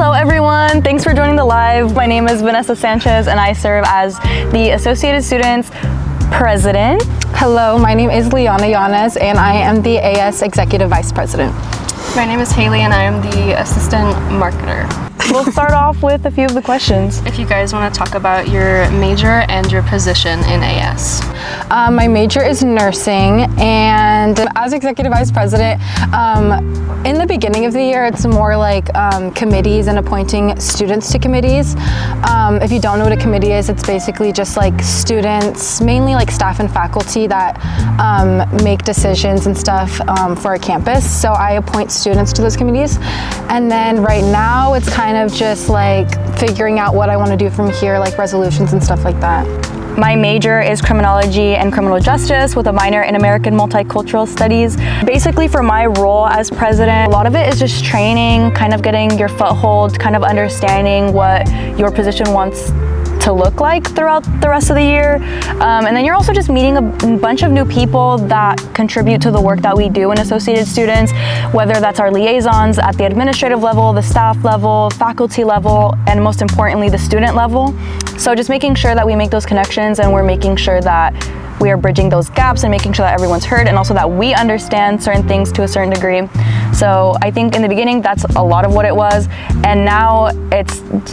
Hello everyone, thanks for joining the live. My name is Vanessa Sanchez and I serve as the Associated Students President. Hello, my name is Liana Yanez and I am the AS Executive Vice President. My name is Haley and I am the Assistant Marketer. We'll start off with a few of the questions. If you guys want to talk about your major and your position in AS. My major is nursing, and as Executive Vice President, in the beginning of the year, it's more like committees and appointing students to committees. If you don't know what a committee is, it's basically just like students, mainly like staff and faculty that make decisions and stuff for our campus. So I appoint students to those committees. And then right now, it's kind of just like figuring out what I want to do from here, like resolutions and stuff like that. My major is criminology and criminal justice with a minor in American multicultural studies. Basically for my role as president, a lot of it is just training, kind of getting your foothold, kind of understanding what your position wants to look like throughout the rest of the year. And then you're also just meeting a bunch of new people that contribute to the work that we do in Associated Students, whether that's our liaisons at the administrative level, the staff level, faculty level, and most importantly, the student level. So just making sure that we make those connections and we're making sure that we are bridging those gaps and making sure that everyone's heard and also that we understand certain things to a certain degree. So I think in the beginning, that's a lot of what it was. And now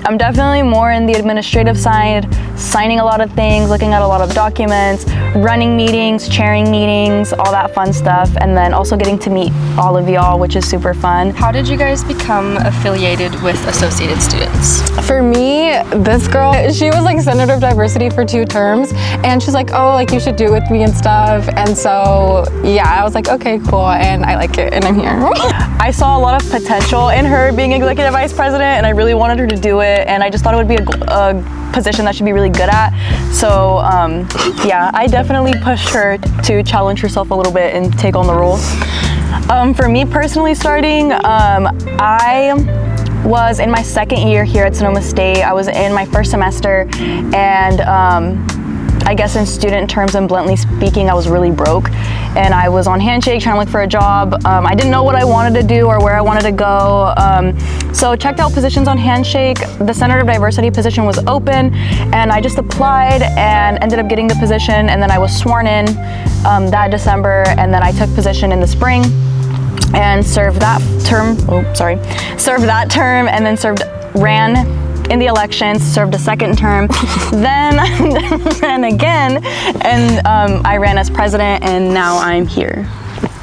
I'm definitely more in the administrative side, signing a lot of things, looking at a lot of documents, running meetings, chairing meetings, all that fun stuff. And then also getting to meet all of y'all, which is super fun. How did you guys become affiliated with Associated Students? For me, this girl, she was like Senator of Diversity for 2 terms. And she's like, oh, like you should do it with me and stuff. And so, yeah, I was like, okay, cool. And I like it and I'm here. I saw a lot of potential in her being Executive Vice President and I really wanted her to do it. And I just thought it would be a position that she'd be really good at. So yeah, I definitely pushed her to challenge herself a little bit and take on the role. For me personally starting, I was in my 2nd year here at Sonoma State. I was in my 1st semester and I guess in student terms and bluntly speaking, I was really broke and I was on Handshake trying to look for a job. I didn't know what I wanted to do or where I wanted to go. So checked out positions on Handshake. The Senator of Diversity position was open and I just applied and ended up getting the position, and then I was sworn in that December, and then I took position in the spring and served that term, and then ran in the elections, served a 2nd term, then ran again, and I ran as president, and now I'm here.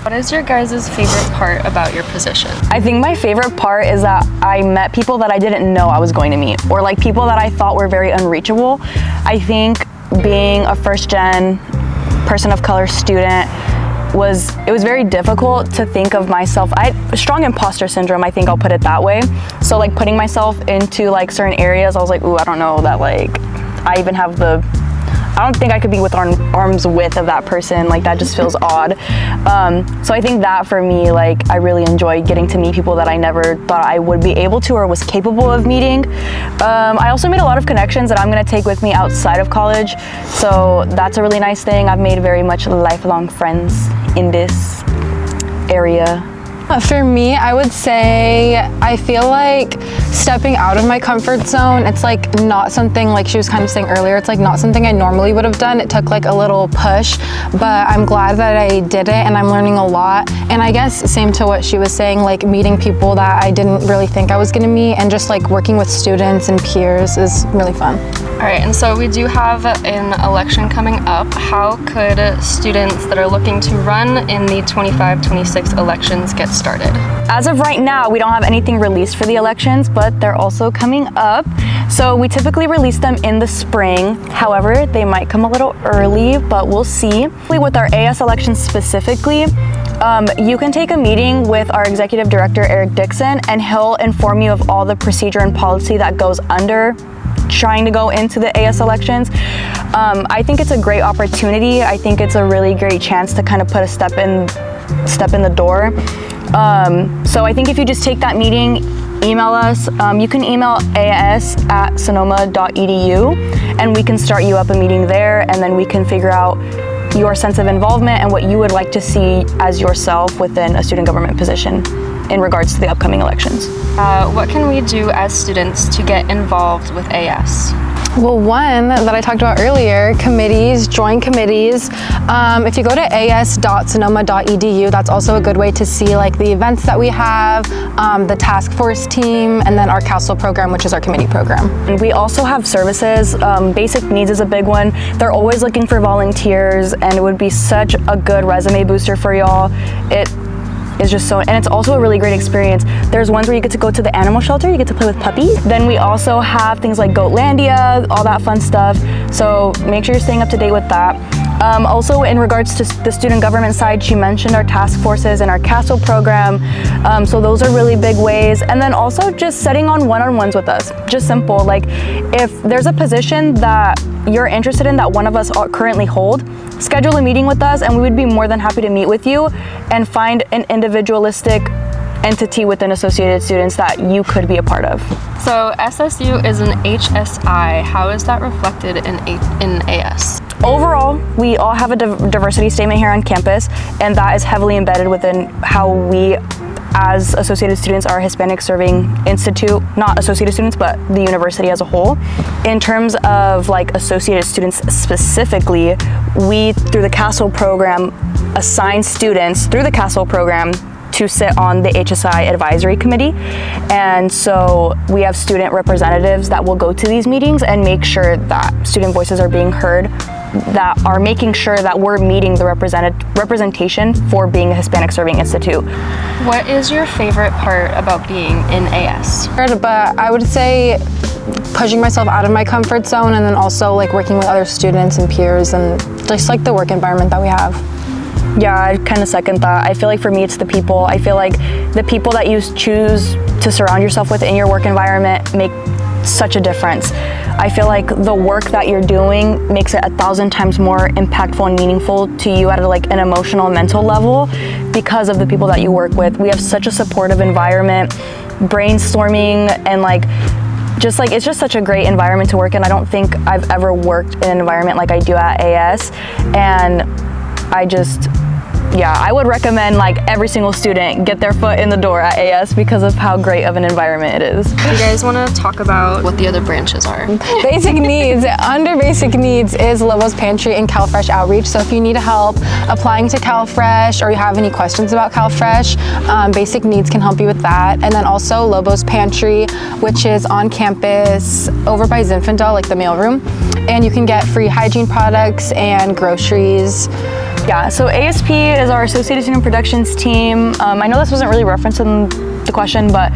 What is your guys' favorite part about your position? I think my favorite part is that I met people that I didn't know I was going to meet, or like people that I thought were very unreachable. I think being a 1st-gen person of color student, it was very difficult to think of myself. I had strong imposter syndrome, I think I'll put it that way. So like putting myself into like certain areas, I was like, ooh, I don't know that like I even have I don't think I could be within arm's width of that person. Like that just feels odd. So I think that for me, like I really enjoy getting to meet people that I never thought I would be able to or was capable of meeting. I also made a lot of connections that I'm gonna take with me outside of college. So that's a really nice thing. I've made very much lifelong friends in this area. For me, I would say I feel like stepping out of my comfort zone, it's like not something, like she was kind of saying earlier, it's like not something I normally would have done. It took like a little push, but I'm glad that I did it and I'm learning a lot. And I guess same to what she was saying, like meeting people that I didn't really think I was gonna meet, and just like working with students and peers is really fun. All right, and so we do have an election coming up. How could students that are looking to run in the 25-26 elections get started? As of right now, we don't have anything released for the elections, but they're also coming up. So we typically release them in the spring. However, they might come a little early, but we'll see. With our AS elections specifically, you can take a meeting with our executive director, Eric Dixon, and he'll inform you of all the procedure and policy that goes under trying to go into the AS elections. I think it's a great opportunity. I think it's a really great chance to kind of put a step in the door. So I think if you just take that meeting, email us. You can email as@sonoma.edu and we can start you up a meeting there, and then we can figure out your sense of involvement and what you would like to see as yourself within a student government position in regards to the upcoming elections. What can we do as students to get involved with AS? Well, one that I talked about earlier, committees, join committees. If you go to as.sonoma.edu, that's also a good way to see like the events that we have, the task force team, and then our CASEL program, which is our committee program. And we also have services. Basic needs is a big one. They're always looking for volunteers, and it would be such a good resume booster for y'all. It is just so, and it's also a really great experience. There's ones where you get to go to the animal shelter, you get to play with puppies. Then we also have things like Goatlandia, all that fun stuff. So make sure you're staying up to date with that. Also, in regards to the student government side, she mentioned our task forces and our CASEL program. So those are really big ways. And then also just setting on one-on-ones with us. Just simple, like if there's a position that you're interested in that one of us currently hold, schedule a meeting with us and we would be more than happy to meet with you and find an individualistic entity within Associated Students that you could be a part of. So SSU is an HSI. How is that reflected in AS? Overall, we all have a diversity statement here on campus, and that is heavily embedded within how we as Associated Students are a Hispanic Serving Institute, not Associated Students, but the university as a whole. In terms of like Associated Students specifically, we, through the CASEL program, assign students through the CASEL program to sit on the HSI advisory committee. And so we have student representatives that will go to these meetings and make sure that student voices are being heard, that are making sure that we're meeting the representation for being a Hispanic Serving Institute. What is your favorite part about being in AS? But I would say pushing myself out of my comfort zone, and then also like working with other students and peers, and just like the work environment that we have. Yeah, I kind of second that. I feel like for me, it's the people. I feel like the people that you choose to surround yourself with in your work environment make such a difference. I feel like the work that you're doing makes it 1,000 times more impactful and meaningful to you at an emotional, mental level because of the people that you work with. We have such a supportive environment, brainstorming, and it's just such a great environment to work in. I don't think I've ever worked in an environment like I do at AS, and I would recommend every single student get their foot in the door at AS because of how great of an environment it is. Do you guys want to talk about what the other branches are? Basic needs. Under basic needs is Lobos Pantry and CalFresh Outreach. So if you need help applying to CalFresh or you have any questions about CalFresh, basic needs can help you with that. And then also Lobos Pantry, which is on campus over by Zinfandel, like the mailroom. And you can get free hygiene products and groceries. Yeah, so ASP is our Associated Student Productions team. I know this wasn't really referenced in the question, but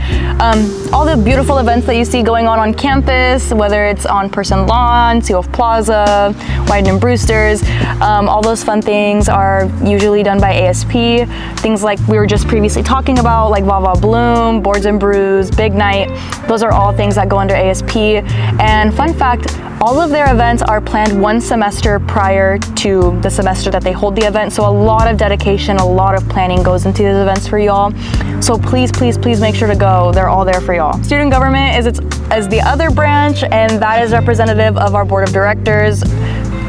all the beautiful events that you see going on campus, whether it's on Person Lawn, Seoul Plaza, Wyden and Brewster's, all those fun things are usually done by ASP. Things like we were just previously talking about, like Vava Bloom, Boards and Brews, Big Night, those are all things that go under ASP. And fun fact, all of their events are planned one semester prior to the semester that they hold the event. So a lot of dedication, a lot of planning goes into these events for y'all. So please, please, please make sure to go. They're all there for y'all. Student government is the other branch, and that is representative of our board of directors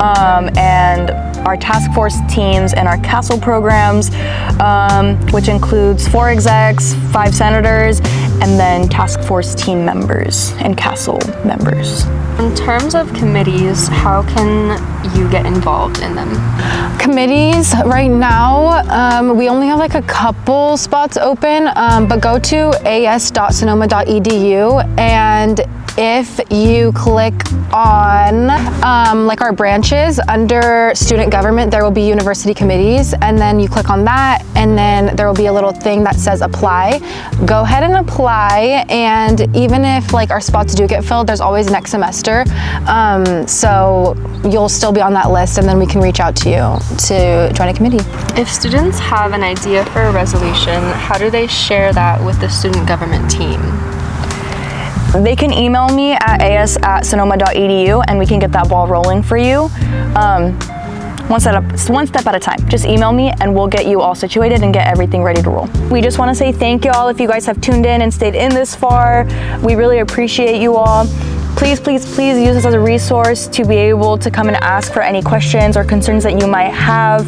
and our task force teams and our CASEL programs, which includes 4 execs, 5 senators, and then task force team members and CASEL members. In terms of committees, how can you get involved in them? Committees, right now, we only have a couple spots open, but go to as.sonoma.edu, and if you click on our branches under student government, there will be university committees, and then you click on that, and then there will be a little thing that says apply. Go ahead and apply, and even if our spots do get filled, there's always next semester, so you'll still be on that list, and then we can reach out to you to join a committee. If students have an idea for a resolution, how do they share that with the student government team? They can email me at as@sonoma.edu, and we can get that ball rolling for you. One step at a time. Just email me and we'll get you all situated and get everything ready to roll. We just want to say thank you all if you guys have tuned in and stayed in this far. We really appreciate you all. Please, please, please use this as a resource to be able to come and ask for any questions or concerns that you might have.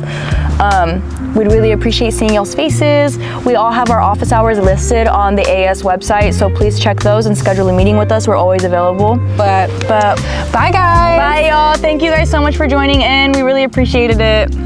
We'd really appreciate seeing y'all's faces. We all have our office hours listed on the AS website, so please check those and schedule a meeting with us. We're always available. But But bye guys. bye y'all. Thank you guys so much for joining in. We really appreciated it.